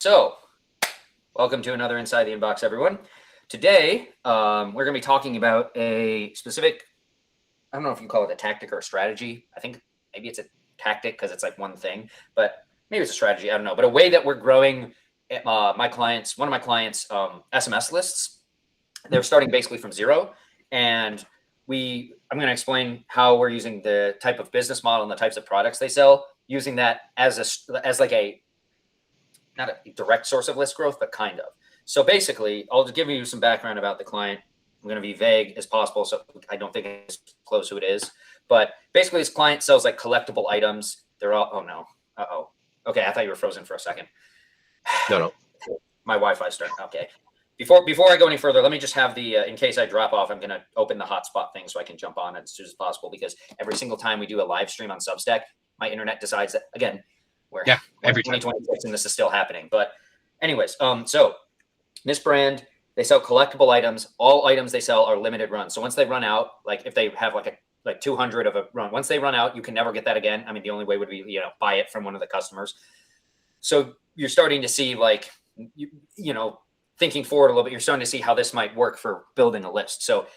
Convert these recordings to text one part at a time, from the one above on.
So, welcome to another Inside the Inbox, everyone. Today, we're going to be talking about a specific, I don't know if you call it a tactic or a strategy. I think maybe it's a tactic because it's like one thing, but maybe it's a strategy. I don't know. But a way that we're growing one of my clients' SMS lists. They're starting basically from zero. And I'm going to explain how we're using the type of business model and the types of products they sell, using that as like a not a direct source of list growth, but kind of. So basically, I'll just give you some background about the client. I'm going to be vague as possible, so I don't think it's close who it is. But basically, this client sells like collectible items. They're all, oh no, uh-oh. Okay, I thought you were frozen for a second. No. My Wi-Fi started. Okay. Before I go any further, let me just have in case I drop off, I'm going to open the hotspot thing so I can jump on as soon as possible, because every single time we do a live stream on Substack, my internet decides that, again, every 2026 and this is still happening. But anyways, so this brand, they sell collectible items. All items they sell are limited runs. So once they run out, like if they have like 200 of a run, once they run out, you can never get that again. I mean, the only way would be, buy it from one of the customers. So you're starting to see thinking forward a little bit, you're starting to see how this might work for building a list. So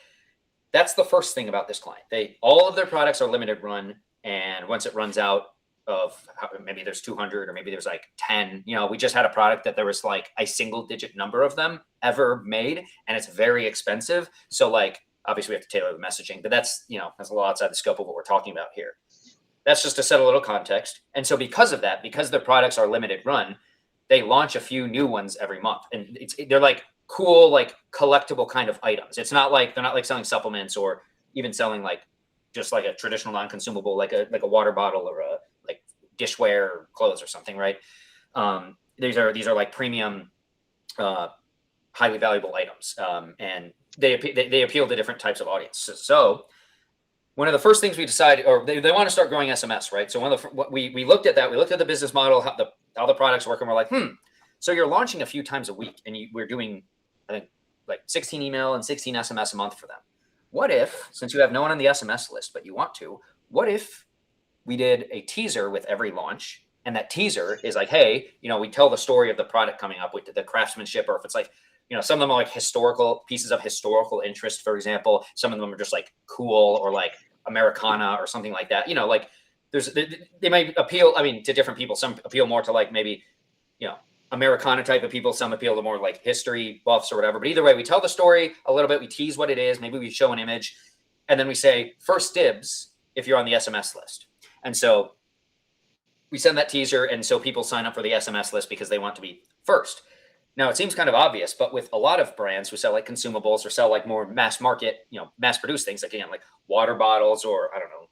that's the first thing about this client. All of their products are limited run. And once it runs out, maybe there's 200 or maybe there's like 10, we just had a product that there was like a single digit number of them ever made, and it's very expensive. So like, obviously we have to tailor the messaging, but that's a little outside the scope of what we're talking about here. That's just to set a little context. And so because of that, because their products are limited run, they launch a few new ones every month, and they're like cool, like collectible kind of items. It's not like, they're not like selling supplements or even selling like just like a traditional non-consumable, like a water bottle or a dishware or clothes or something, right? These are like premium, highly valuable items, and they appeal to different types of audiences. So one of the first things we decided, or they want to start growing SMS, right? So we looked at that. We looked at the business model, how the products work, and we're like, so you're launching a few times a week, and we're doing, I think, like 16 email and 16 SMS a month for them. What if, since you have no one on the SMS list, but you want to, what if we did a teaser with every launch, and that teaser is like, hey, we tell the story of the product coming up with the craftsmanship, or if it's like, some of them are like historical pieces of historical interest, for example. Some of them are just like cool or like Americana or something like that. Like they might appeal, to different people. Some appeal more to like maybe, Americana type of people. Some appeal to more like history buffs or whatever. But either way, we tell the story a little bit. We tease what it is. Maybe we show an image, and then we say first dibs if you're on the SMS list. And so we send that teaser, and so people sign up for the SMS list because they want to be first. Now, it seems kind of obvious, but with a lot of brands who sell like consumables or sell like more mass market, mass produced things, like, again, like water bottles, or I don't know,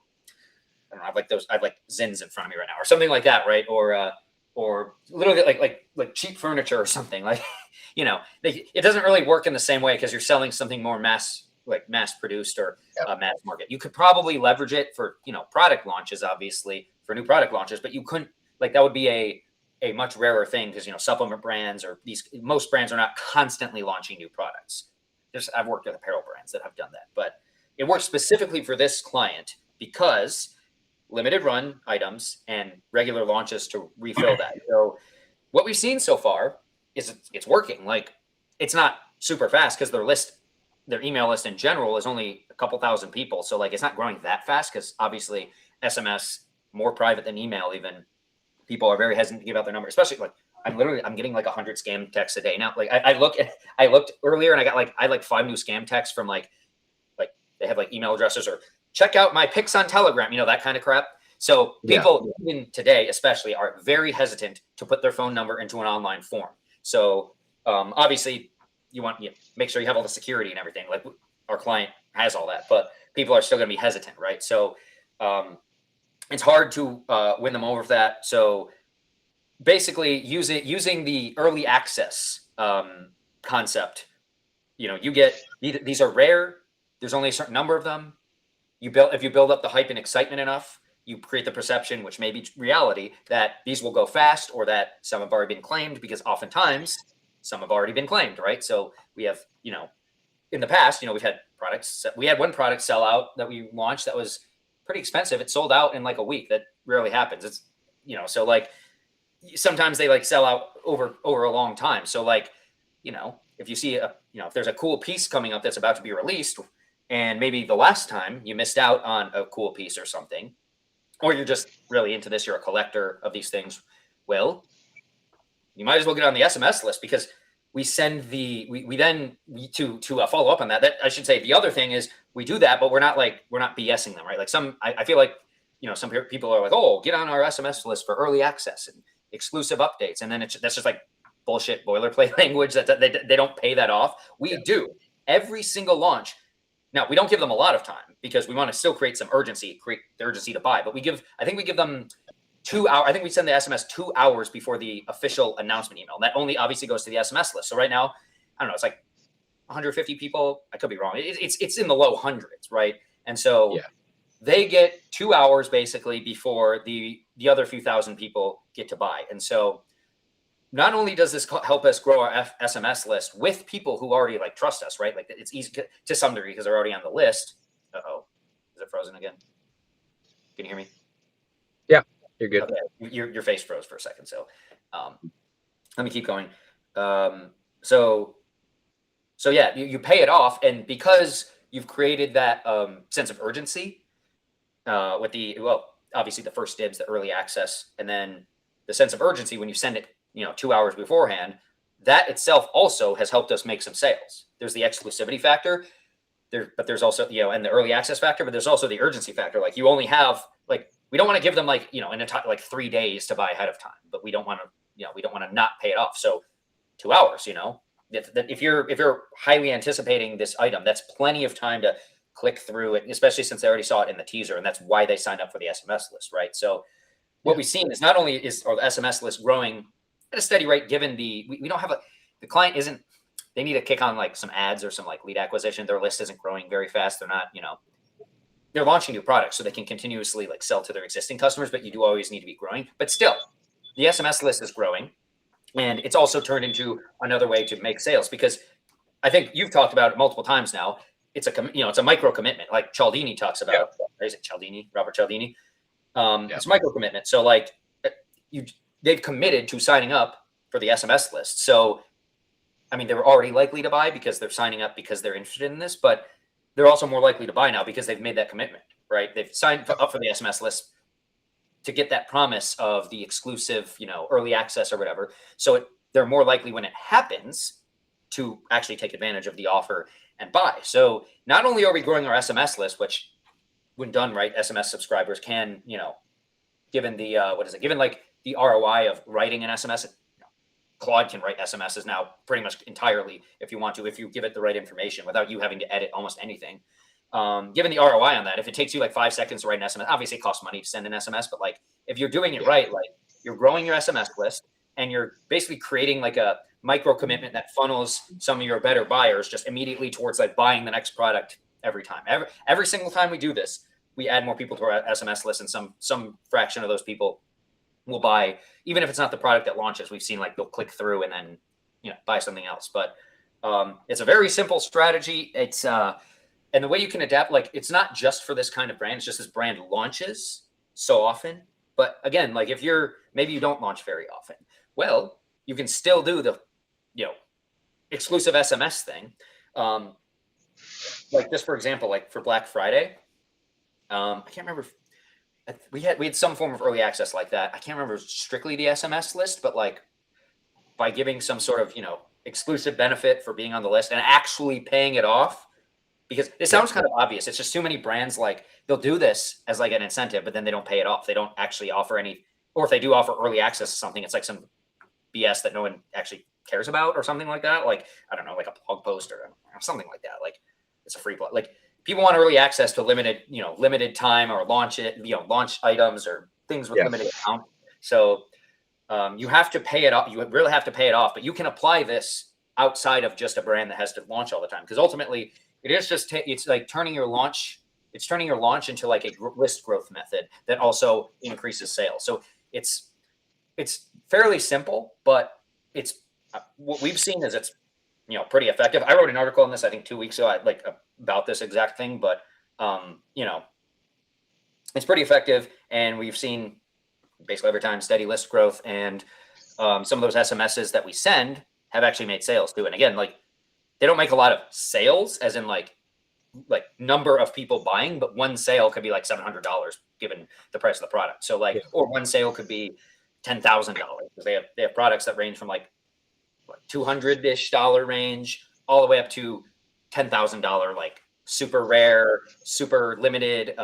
I have like Zins in front of me right now or something like that, right? Or literally like cheap furniture or something, like, it doesn't really work in the same way because you're selling something more mass produced or mass market. You could probably leverage it for, product launches, obviously for new product launches, but you couldn't, like, that would be a much rarer thing because, supplement brands or most brands are not constantly launching new products. I've worked with apparel brands that have done that, but it works specifically for this client because limited run items and regular launches to refill that. So what we've seen so far is it's working. Like, it's not super fast because their email list in general is only a couple thousand people. So like, it's not growing that fast because obviously SMS, more private than email, even people are very hesitant to give out their number, especially like I'm getting like 100 scam texts a day now. Like I looked earlier and I had 5 new scam texts from like they have like email addresses or check out my pics on Telegram, that kind of crap. So people even today, especially, are very hesitant to put their phone number into an online form. So obviously you want make sure you have all the security and everything. Like our client has all that, but people are still going to be hesitant, right? So it's hard to win them over for that. So basically, using the early access concept, you get these are rare. There's only a certain number of them. If you build up the hype and excitement enough, you create the perception, which may be reality, that these will go fast or that some have already been claimed, because oftentimes some have already been claimed, right? So we have, in the past, we've had products. We had one product sell out that we launched that was pretty expensive. It sold out in like a week. That rarely happens. It's, so like sometimes they like sell out over a long time. So like, if you see if there's a cool piece coming up that's about to be released, and maybe the last time you missed out on a cool piece or something, or you're just really into this, you're a collector of these things, well, you might as well get on the SMS list, because we send to follow up on that. That I should say, the other thing is we do that, but we're not BSing them, right? Like I feel like, some people are like, oh, get on our SMS list for early access and exclusive updates. And then that's just like bullshit boilerplate language that they don't pay that off. We do every single launch. Now, we don't give them a lot of time because we want to still create the urgency to buy, but I think we give them 2 hours. I think we send the SMS 2 hours before the official announcement email. That only obviously goes to the SMS list. So right now, I don't know, it's like 150 people. I could be wrong. It's in the low hundreds, right? And so they get 2 hours basically before the other few thousand people get to buy. And so not only does this help us grow our SMS list with people who already like trust us, right? Like it's easy to some degree because they're already on the list. Uh-oh, is it frozen again? Can you hear me? Yeah, you're good. Okay. Your face froze for a second. So let me keep going. So yeah, you pay it off. And because you've created that sense of urgency with obviously the first dibs, the early access, and then the sense of urgency when you send it, 2 hours beforehand, that itself also has helped us make some sales. There's the exclusivity factor but there's also, and the early access factor, but there's also the urgency factor. Like you only have we don't want to give them like 3 days to buy ahead of time, but we don't want to not pay it off. So 2 hours, if you're highly anticipating this item, that's plenty of time to click through it, especially since they already saw it in the teaser, and that's why they signed up for the SMS list, right? So what we've seen is not only is the SMS list growing at a steady rate, given we don't have the client isn't, they need to kick on like some ads or some like lead acquisition. Their list isn't growing very fast. They're not, they're launching new products so they can continuously like sell to their existing customers, but you do always need to be growing. But still, the SMS list is growing, and it's also turned into another way to make sales, because I think you've talked about it multiple times now. It's a micro commitment, like Cialdini talks about. Yeah. Is it Cialdini? Robert Cialdini. It's micro commitment. So like they've committed to signing up for the SMS list. So, I mean, they were already likely to buy because they're signing up because they're interested in this, but they're also more likely to buy now because they've made that commitment, right? They've signed up for the SMS list to get that promise of the exclusive, early access or whatever. So they're more likely when it happens to actually take advantage of the offer and buy. So not only are we growing our SMS list, which when done right, SMS subscribers can, given the, given like the ROI of writing an SMS, Claude can write SMSs now pretty much entirely if you want to, if you give it the right information without you having to edit almost anything. Given the ROI on that, if it takes you like 5 seconds to write an SMS, obviously it costs money to send an SMS, but like if you're doing it right, like you're growing your SMS list and you're basically creating like a micro commitment that funnels some of your better buyers just immediately towards like buying the next product every time. Every single time we do this, we add more people to our SMS list, and some fraction of those people will buy, even if it's not the product that launches. We've seen like they'll click through and then buy something else. But it's a very simple strategy. It's and the way you can adapt, like it's not just for this kind of brand. It's just this brand launches so often. But again, like if maybe you don't launch very often, well, you can still do the exclusive SMS thing. Like just for example, like for Black Friday, I can't remember. We had some form of early access like that. I can't remember strictly the SMS list, but like by giving some sort of, exclusive benefit for being on the list and actually paying it off, because it sounds kind of obvious. It's just too many brands, like they'll do this as like an incentive, but then they don't pay it off. They don't actually offer any, or if they do offer early access to something, it's like some BS that no one actually cares about or something like that. Like, I don't know, like a blog post or something like that. Like it's a free blog. Like people want early access to limited time or launch items or things with limited count. So you have to pay it off. You really have to pay it off, but you can apply this outside of just a brand that has to launch all the time. Because ultimately it is just, it's like turning your launch into like a list growth method that also increases sales. So it's fairly simple, but it's what we've seen is it's, pretty effective. I wrote an article on this, I think 2 weeks ago, about this exact thing, but it's pretty effective. And we've seen basically every time, steady list growth. And some of those SMSs that we send have actually made sales too. And again, like they don't make a lot of sales as in like number of people buying, but one sale could be like $700 given the price of the product. So like, or one sale could be $10,000 because they have products that range from like $200-ish range all the way up to $10,000, like super rare, super limited,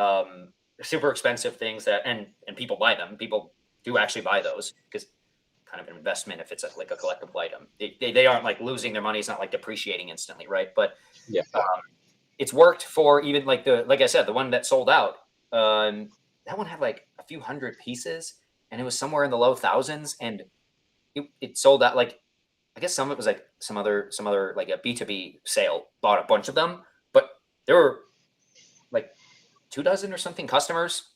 super expensive things that, and people buy them. People do actually buy those because kind of an investment if it's like a collectible item. They aren't like losing their money. It's not like depreciating instantly, right? But Yeah. It's worked for even like like I said, the one that sold out. That one had like a few hundred pieces, and it was somewhere in the low thousands, and it sold out. Like I guess some of it was like some other like a B2B sale bought a bunch of them, but there were like 24 or something customers,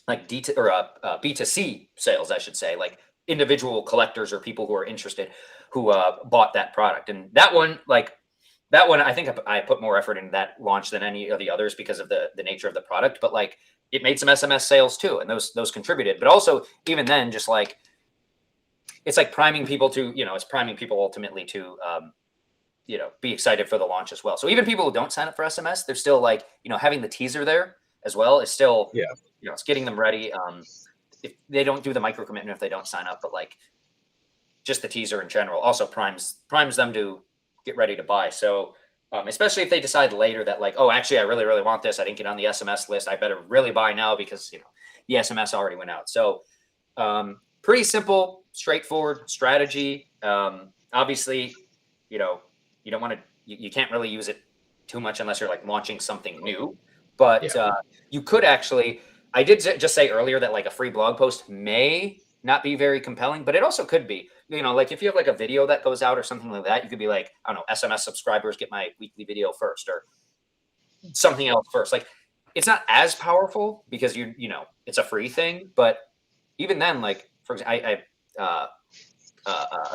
like B2C sales, I should say, like individual collectors or people who are interested who bought that product. And that one, I think I put more effort into that launch than any of the others because of the nature of the product. But like it made some SMS sales too, and those contributed. But also even then, just like it's like priming people to, it's priming people ultimately to be excited for the launch as well. So even people who don't sign up for SMS, they're still like, having the teaser there as well is still, it's getting them ready. If they don't do the micro commitment, if they don't sign up, but like just the teaser in general also primes them to get ready to buy. So especially if they decide later that like, oh, actually, I really, really want this. I didn't get on the SMS list. I better really buy now because, the SMS already went out. So pretty simple, straightforward strategy. Obviously, you don't want to, you can't really use it too much unless you're like launching something new, but you could actually, I did just say earlier that like a free blog post may not be very compelling, but it also could be, like if you have like a video that goes out or something like that, you could be like, I don't know, SMS subscribers get my weekly video first or something else first. Like it's not as powerful because it's a free thing, but even then, like for example, a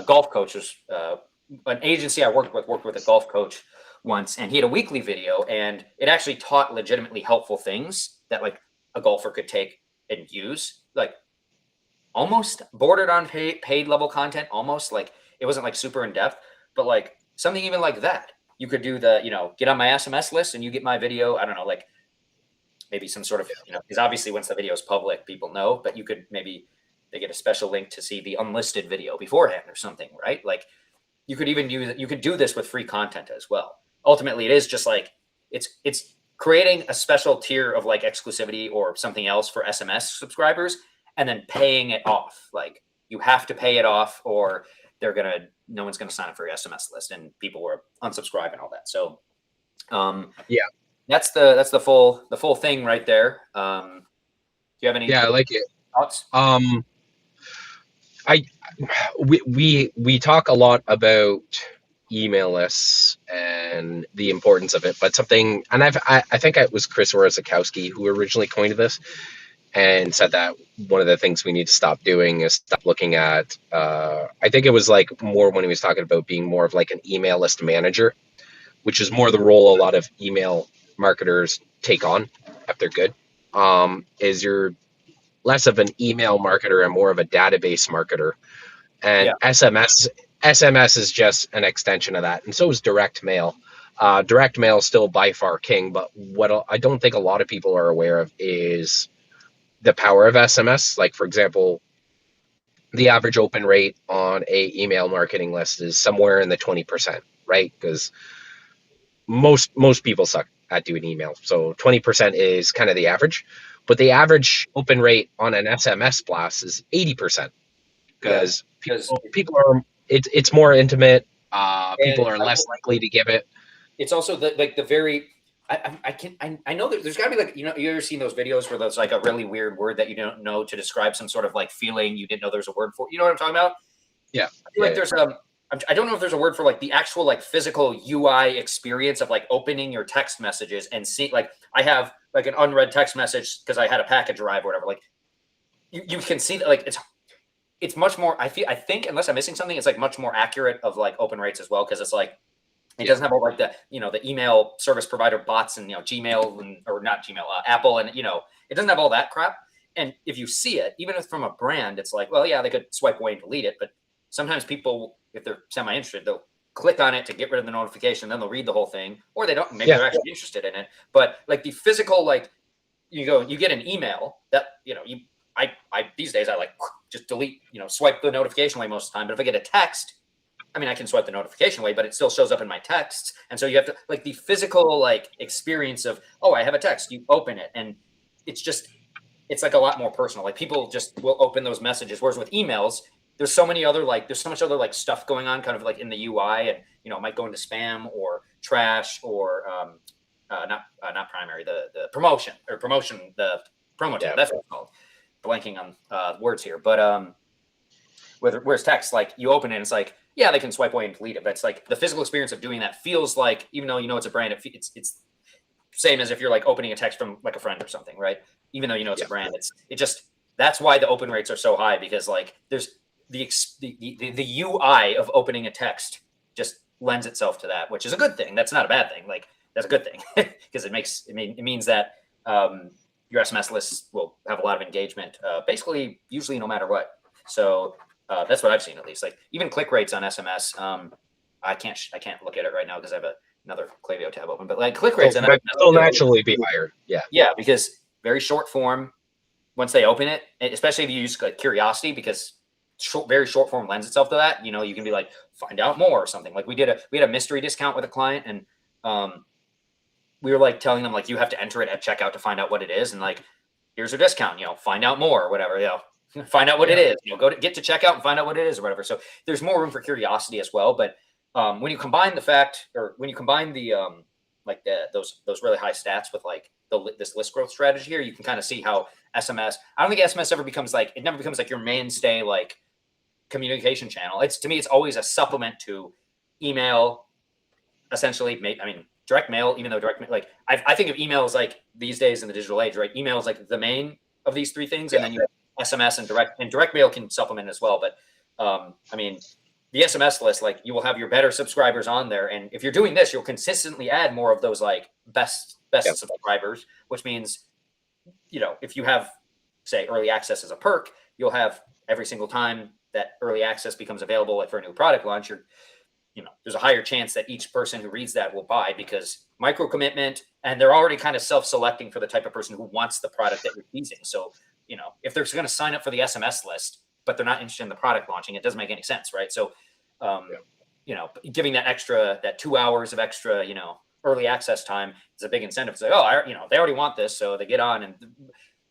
golf coach was an agency I worked with a golf coach once, and he had a weekly video, and it actually taught legitimately helpful things that like a golfer could take and use, like almost bordered on paid level content, almost like it wasn't like super in depth, but like something even like that. You could do the, get on my SMS list and you get my video. I don't know, like maybe some sort of, because obviously once the video is public, people know, but you could they get a special link to see the unlisted video beforehand or something, right? Like you could even you could do this with free content as well. Ultimately, it is just like, it's creating a special tier of like exclusivity or something else for SMS subscribers and then paying it off. Like you have to pay it off or no one's going to sign up for your SMS list and people will unsubscribe and all that. So that's the full thing right there. Do you have any I like it. thoughts? We talk a lot about email lists and the importance of it, but something, and I think it was Chris Orzakowski who originally coined this and said that one of the things we need to stop doing is stop looking at, I think it was like more when he was talking about being more of like an email list manager, which is more the role a lot of email marketers take on if they're good, is you're less of an email marketer and more of a database marketer. And SMS is just an extension of that. And so is direct mail. Direct mail is still by far king, but what I don't think a lot of people are aware of is the power of SMS. Like, for example, the average open rate on a email marketing list is somewhere in the 20%, right? Because most people suck at doing email. So 20% is kind of the average. But the average open rate on an SMS blast is 80%. Because people are, it's more intimate. People are less likely to give it. It's also the very, I know that there's gotta be like, you ever seen those videos where there's like a really weird word that you don't know to describe some sort of like feeling you didn't know there's a word for, you know what I'm talking about? Yeah. I feel like there's I don't know if there's a word for like the actual like physical UI experience of like opening your text messages and see, like I have like an unread text message because I had a package arrive or whatever. Like you can see that like it's much more, I think unless I'm missing something, it's like much more accurate of like open rates as well. Cause it's like, it doesn't have all like the, the email service provider bots and, Gmail or not Gmail, Apple. And, it doesn't have all that crap. and if you see it, even if from a brand, it's like, well, yeah, they could swipe away and delete it, but sometimes people, if they're semi-interested, they'll click on it to get rid of the notification, then they'll read the whole thing, or they don't. Maybe Yeah. they're actually interested in it. But like the physical, like you get an email that I these days I like just delete, swipe the notification away most of the time. But if I get a text, I mean, I can swipe the notification away, but it still shows up in my texts. And so you have to like the physical like experience of, oh, I have a text. You open it, and it's like a lot more personal. Like people just will open those messages. Whereas with emails, there's so much other like stuff going on, kind of like in the UI, and it might go into spam or trash or not primary, the promotion the promo tab. That's what it's called. Blanking on words here, but whereas text, like you open it, and it's like, yeah, they can swipe away and delete it, but it's like the physical experience of doing that feels like, even though it's a brand, it's same as if you're like opening a text from like a friend or something, right? Even though it's a brand, that's why the open rates are so high, because like there's the UI of opening a text just lends itself to that, which is a good thing. That's not a bad thing. Like that's a good thing because it means that your SMS lists will have a lot of engagement, basically usually no matter what. So that's what I've seen, at least. Like even click rates on SMS. I can't look at it right now because I have another Klaviyo tab open. But like click rates on SMS will naturally be higher. Yeah. Yeah, because very short form. Once they open it, especially if you use like curiosity, because very short form lends itself to that. You can be like, find out more or something. Like we had a mystery discount with a client, and we were like telling them like you have to enter it at checkout to find out what it is, and like here's your discount. Find out more or whatever. Find out what it is. Get to checkout and find out what it is or whatever. So there's more room for curiosity as well. But when you combine the like those really high stats with like this list growth strategy here, you can kind of see how SMS. I don't think SMS ever becomes like your mainstay like communication channel. To me, it's always a supplement to email. Essentially, I mean direct mail. Even though like I think of email as like these days in the digital age, right? Email is like the main of these three things, and then you have SMS and direct mail can supplement as well. But I mean, the SMS list, like you will have your better subscribers on there, and if you're doing this, you'll consistently add more of those like best subscribers, which means if you have say early access as a perk, you'll have every single time that early access becomes available, like for a new product launch, there's a higher chance that each person who reads that will buy, because micro commitment, and they're already kind of self-selecting for the type of person who wants the product that you're teasing. So if they're going to sign up for the SMS list, but they're not interested in the product launching, it doesn't make any sense, right? So, giving that 2 hours of extra, early access time is a big incentive to say, they already want this, so they get on, and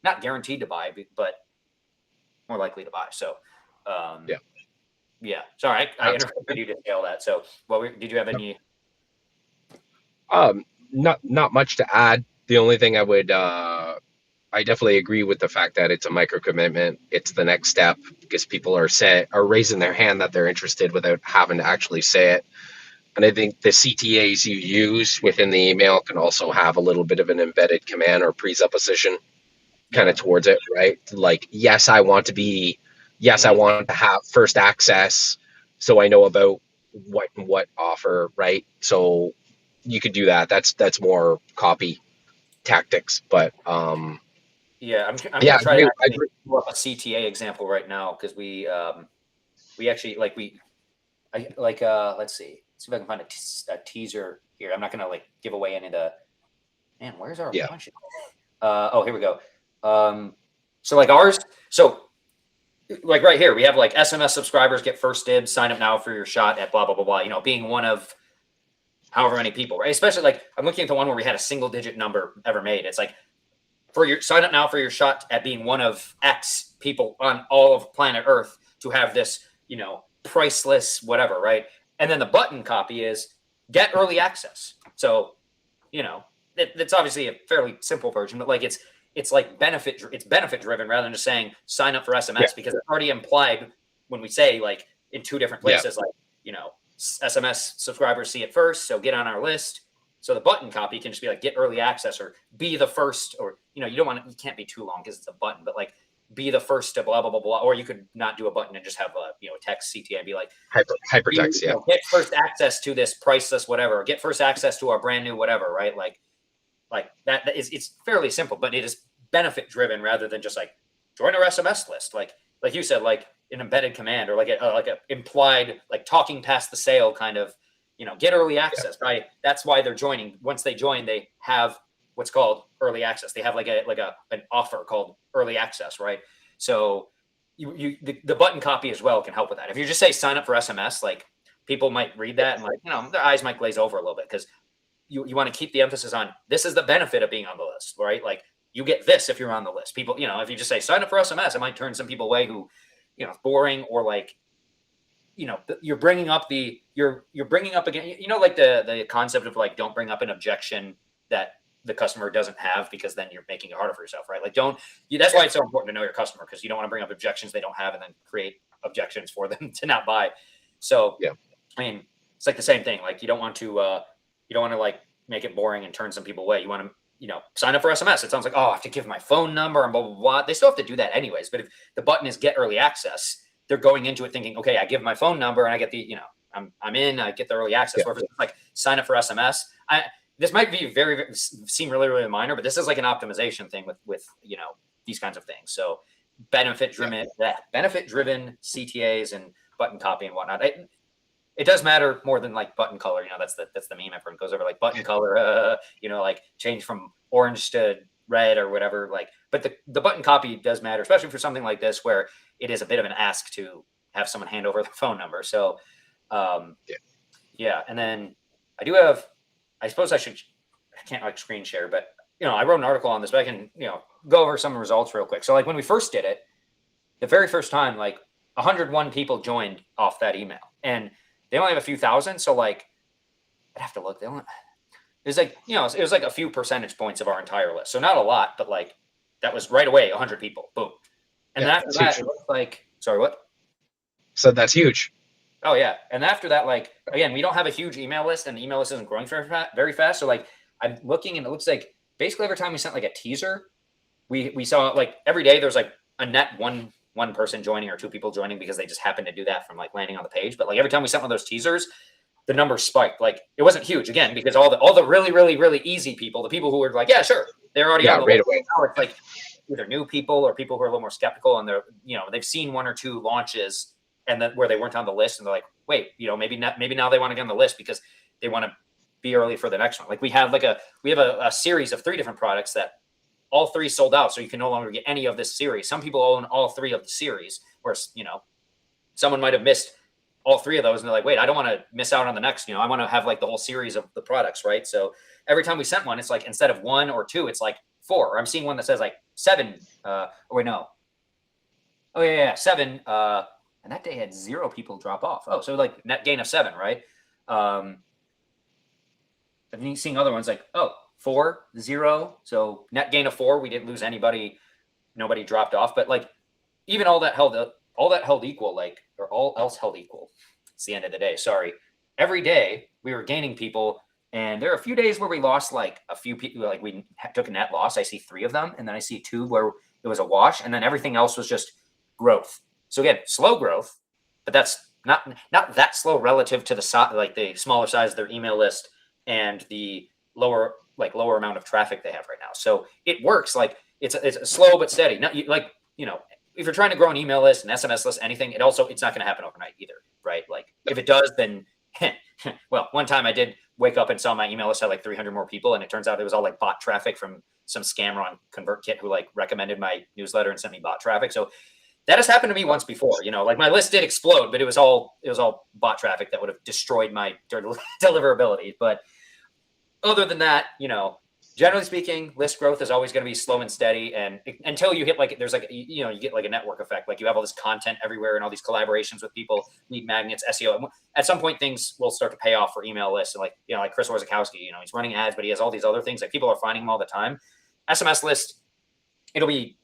not guaranteed to buy, but more likely to buy. So, yeah. Sorry, I interrupted you to say all that. So, did you have any? Not much to add. The only thing I definitely agree with the fact that it's a micro commitment. It's the next step, because people are raising their hand that they're interested without having to actually say it. And I think the CTAs you use within the email can also have a little bit of an embedded command or presupposition kind of towards it, right? Like, yes, I want to have first access, so I know about what offer, right? So you could do that. That's more copy tactics, but I'm gonna try to pull up a CTA example right now, because we actually let's see if I can find a teaser here. I'm not gonna like give away any of the. Man, where's our bunch? Here we go. So like ours, like right here, we have like SMS subscribers get first dibs. Sign up now for your shot at blah blah blah blah. Being one of however many people, right? Especially like I'm looking at the one where we had a single digit number ever made. It's like, for your sign up now for your shot at being one of X people on all of planet Earth to have this, priceless whatever, right? And then the button copy is get early access. So, it's obviously a fairly simple version, but like it's like benefit driven rather than just saying sign up for SMS, because it's already implied when we say like in two different places, like, SMS subscribers see it first, so get on our list. So the button copy can just be like get early access or be the first, or you can't be too long because it's a button, but like be the first to blah blah blah blah. Or you could not do a button and just have a text CTA and be like hypertext, get first access to this priceless whatever, or get first access to our brand new whatever, right? Like that is, it's fairly simple, but it is benefit driven rather than just like join our SMS list. Like you said, like an embedded command, or like a implied, like talking past the sale kind of, get early access, right? That's why they're joining. Once they join, they have what's called early access. They have an offer called early access, right? So the button copy as well can help with that. If you just say sign up for SMS, like people might read that and like, their eyes might glaze over a little bit, because you want to keep the emphasis on this is the benefit of being on the list, right? Like you get this if you're on the list. People, if you just say sign up for SMS, it might turn some people away who, boring, or like, you're bringing up again, like the concept of like, don't bring up an objection that the customer doesn't have, because then you're making it harder for yourself, right? Like that's why it's so important to know your customer, because you don't want to bring up objections they don't have and then create objections for them to not buy. So, I mean, it's like the same thing. Like you don't want to like make it boring and turn some people away. You want to, sign up for SMS. It sounds like, oh, I have to give my phone number and blah, blah, blah. They still have to do that anyways. But if the button is get early access, they're going into it thinking, okay, I give my phone number and I get the, I'm in, I get the early access. Or if it's like sign up for SMS, this might be seem really, really minor, but this is like an optimization thing with these kinds of things. So benefit driven CTAs and button copy and whatnot. It does matter more than like button color. That's the meme everyone goes over, like button color, like change from orange to red or whatever. Like, but the button copy does matter, especially for something like this where it is a bit of an ask to have someone hand over the phone number. So, yeah. And then I suppose I can't like screen share, but I wrote an article on this, but I can, go over some results real quick. So like when we first did it, the very first time, like 101 people joined off that email, and they only have a few thousand. So like, I'd have to look. There's like, it was like a few percentage points of our entire list. So not a lot, but like that was right away 100 people. Boom. And then after that, it looked like, sorry, what? So that's huge. Oh yeah. And after that, like, again, we don't have a huge email list, and the email list isn't growing very fast. So like I'm looking, and it looks like basically every time we sent like a teaser, we saw like every day there's like a net one person joining or two people joining, because they just happened to do that from like landing on the page. But like every time we sent one of those teasers, the numbers spiked. Like it wasn't huge, again, because all the really, really, really easy people, the people who were like, yeah, sure, they're already on the right list. away. Now it's like either new people or people who are a little more skeptical, and they're, they've seen one or two launches and then where they weren't on the list, and they're like, wait, maybe now they want to get on the list because they want to be early for the next one. Like we have a series of 3 different products that all 3 sold out, so you can no longer get any of this series. Some people own all 3 of the series, where someone might have missed all 3 of those, and they're like, wait, I don't want to miss out on the next. I want to have like the whole series of the products, right? So every time we sent one, it's like instead of 1 or 2, it's like 4. Or I'm seeing one that says like 7. Oh wait, no. Oh yeah, 7. And that day had 0 people drop off. Oh, so like net gain of 7, right? And then you're seeing other ones like, 4, 0. So net gain of 4. We didn't lose anybody. Nobody dropped off. But like, even all that held equal, like, or all else held equal. It's the end of the day. Sorry. Every day we were gaining people, and there are a few days where we lost like a few people. Like we took a net loss. I see 3 of them, and then I see 2 where it was a wash, and then everything else was just growth. So again, slow growth, but that's not that slow relative to the smaller size of their email list and the lower amount of traffic they have right now. So it works. Like it's a slow but steady. Not if you're trying to grow an email list, an SMS list, anything, it's not going to happen overnight either, right? Like if it does, then well, one time I did wake up and saw my email list had like 300 more people, and it turns out it was all like bot traffic from some scammer on ConvertKit who like recommended my newsletter and sent me bot traffic. So that has happened to me once before. Like my list did explode, but it was all bot traffic that would have destroyed my deliverability. But other than that, generally speaking, list growth is always going to be slow and steady, and until you hit like there's like you get like a network effect, like you have all this content everywhere and all these collaborations with people, lead magnets, SEO. At some point, things will start to pay off for email lists, and like Chris Warzakowski, he's running ads, but he has all these other things. Like people are finding them all the time. SMS list, it'll be.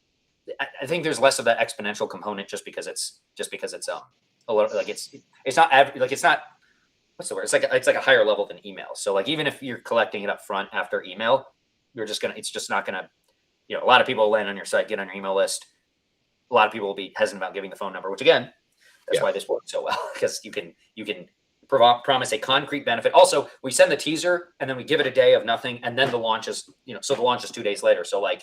I think there's less of that exponential component just because it's a little like it's not what's the word? It's like a higher level than email. So like even if you're collecting it up front after email, it's just not gonna, a lot of people will land on your site, get on your email list. A lot of people will be hesitant about giving the phone number, which again, that's why this works so well, because you can promise a concrete benefit. Also, we send the teaser and then we give it a day of nothing, and then the launch is, so the launch is 2 days later. So like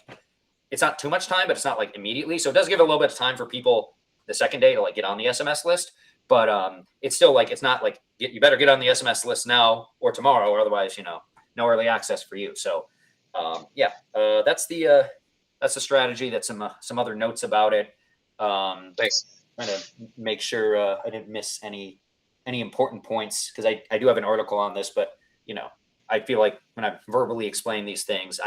it's not too much time, but it's not like immediately. So it does give a little bit of time for people the second day to like get on the SMS list. But it's still like, it's not like you better get on the SMS list now or tomorrow, or otherwise, no early access for you. So that's the strategy. That's some other notes about it. Thanks. Trying to make sure I didn't miss any important points, because I do have an article on this, but I feel like when I verbally explain these things,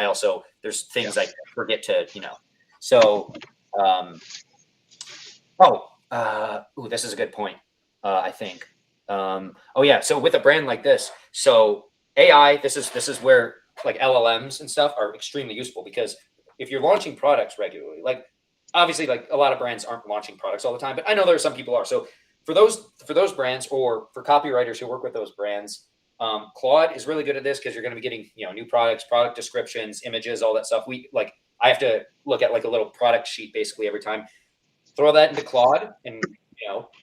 there's things I forget to, so, this is a good point. I think, so with a brand like this, so AI, this is where like LLMs and stuff are extremely useful, because if you're launching products regularly, like obviously like a lot of brands aren't launching products all the time, but I know there are some people are. So for those brands, or for copywriters who work with those brands, Claude is really good at this, because you're going to be getting, new products, product descriptions, images, all that stuff. I have to look at like a little product sheet basically every time, throw that into Claude, and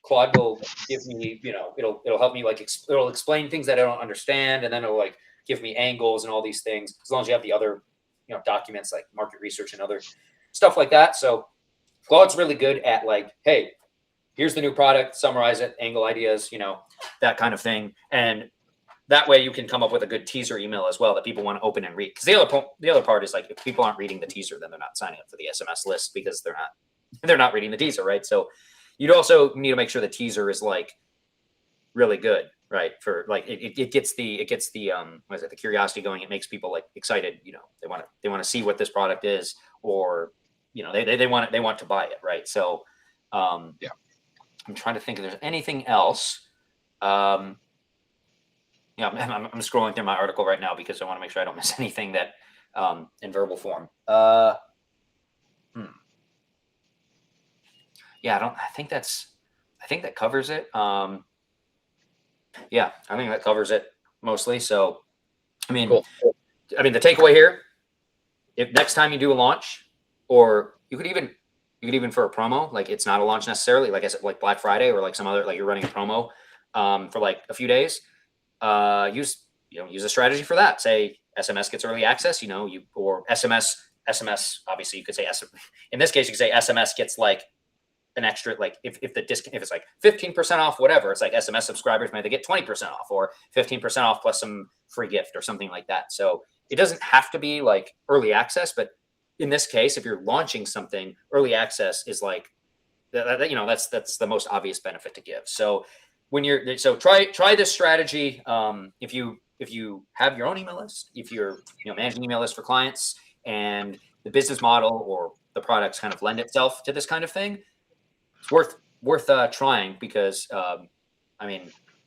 Claude will give me, it'll help me, like it'll explain things that I don't understand, and then it'll like give me angles and all these things, as long as you have the other, documents like market research and other stuff like that. So Claude's really good at like, hey, here's the new product, summarize it, angle ideas, that kind of thing. And that way you can come up with a good teaser email as well that people want to open and read. Because the other part is like, if people aren't reading the teaser, then they're not signing up for the SMS list, because they're not reading the teaser, right? So you'd also need to make sure the teaser is like really good, right? For like it gets the the curiosity going. It makes people like excited. They want to see what this product is, or they want to buy it, right? So I'm trying to think if there's anything else. I'm scrolling through my article right now, because I want to make sure I don't miss anything that in verbal form. I think that covers it. I think that covers it mostly. So, cool. The takeaway here, if next time you do a launch, or you could even for a promo, like it's not a launch necessarily, like I said, like Black Friday, or like some other, like you're running a promo for like a few days, use a strategy for that. Say SMS gets early access, or SMS, obviously you could say in this case, you could say SMS gets like an extra, like if it's like 15% off, whatever, it's like SMS subscribers maybe they get 20% off, or 15% off plus some free gift or something like that. So it doesn't have to be like early access, but in this case, if you're launching something, early access is like that's the most obvious benefit to give. So try this strategy. If you have your own email list, if you're managing email lists for clients, and the business model or the products kind of lend itself to this kind of thing, it's worth trying, because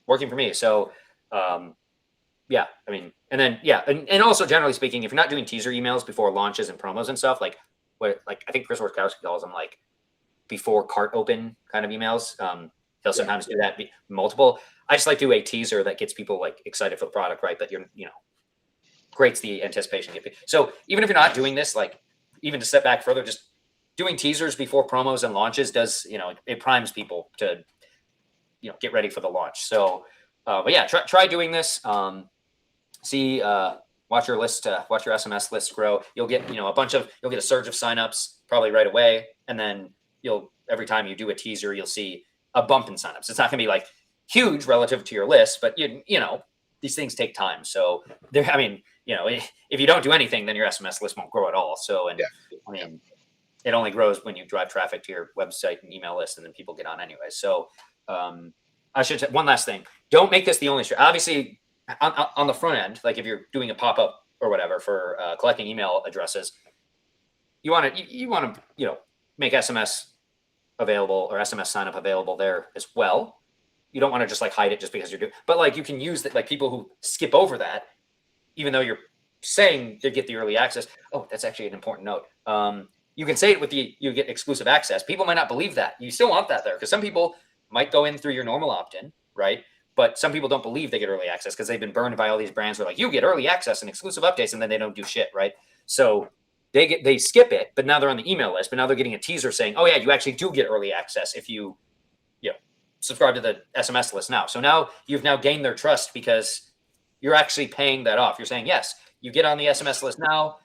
working for me. So and also generally speaking, if you're not doing teaser emails before launches and promos and stuff, like I think Chris Warskowski calls them like before cart open kind of emails. He'll sometimes do that multiple. I just like to do a teaser that gets people like excited for the product, right? But creates the anticipation. So even if you're not doing this, like even to step back further, just doing teasers before promos and launches does, it primes people to, get ready for the launch. So, try doing this. Watch your list, watch your SMS list grow. You'll get, you'll get a surge of signups probably right away. And then every time you do a teaser, you'll see a bump in signups. It's not going to be like huge relative to your list, but these things take time. So if you don't do anything, then your SMS list won't grow at all. So, it only grows when you drive traffic to your website and email list, and then people get on anyway. So, I should say one last thing. Don't make this the only strategy. Obviously, on the front end, like if you're doing a pop-up or whatever for collecting email addresses, you want to make SMS available, or SMS sign up available there as well. You don't want to just like hide it just because you're doing, but like you can use that, like people who skip over that, even though you're saying they get the early access. Oh, that's actually an important note. You can say it you get exclusive access. People might not believe that. You still want that there, because some people might go in through your normal opt-in, right? But some people don't believe they get early access because they've been burned by all these brands who are like, you get early access and exclusive updates, and then they don't do shit, right? So they skip it, but now they're on the email list, but now they're getting a teaser saying, oh yeah, you actually do get early access if you subscribe to the SMS list now. So now you've now gained their trust, because you're actually paying that off. You're saying, yes, you get on the SMS list now,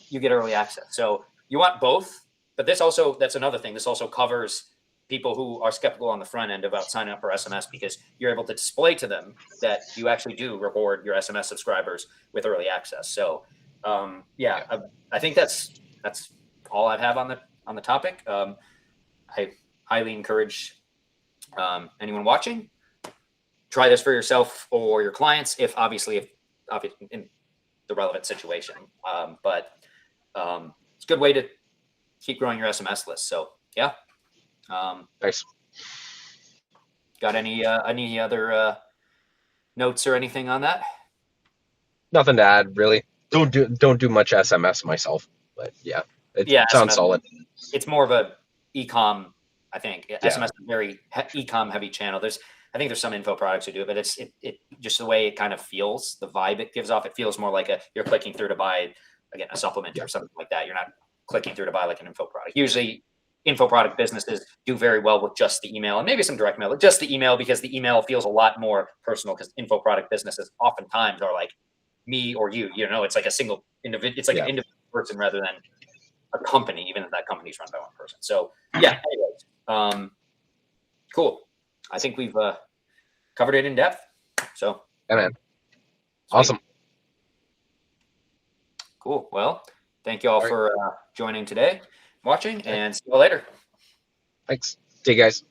you get early access. So you want both, but that's another thing. This also covers people who are skeptical on the front end about signing up for SMS, because you're able to display to them that you actually do reward your SMS subscribers with early access. So I think that's all I have on the topic. I highly encourage anyone watching, try this for yourself or your clients, if in the relevant situation. But it's a good way to keep growing your SMS list. So yeah. Nice. Got any other notes or anything on that? Nothing to add, really. Don't do much SMS myself, but yeah, it sounds SMS, solid. it's more of a e-com, I think. Yeah. SMS is a very e-com heavy channel. I think there's some info products who do it, but it just the way it kind of feels, the vibe it gives off, it feels more like you're clicking through to buy, again, a supplement or something like that. You're not clicking through to buy like an info product. Usually info product businesses do very well with just the email, and maybe some direct mail, but just the email, because the email feels a lot more personal, because info product businesses oftentimes are like me or you, it's like a single individual, it's like an individual person rather than a company, even if that company is run by one person. So yeah, anyways, cool. I think we've covered it in depth. So yeah, man. Awesome. Cool. Well, thank you all for joining today, watching, and see you all later. Thanks. See you guys.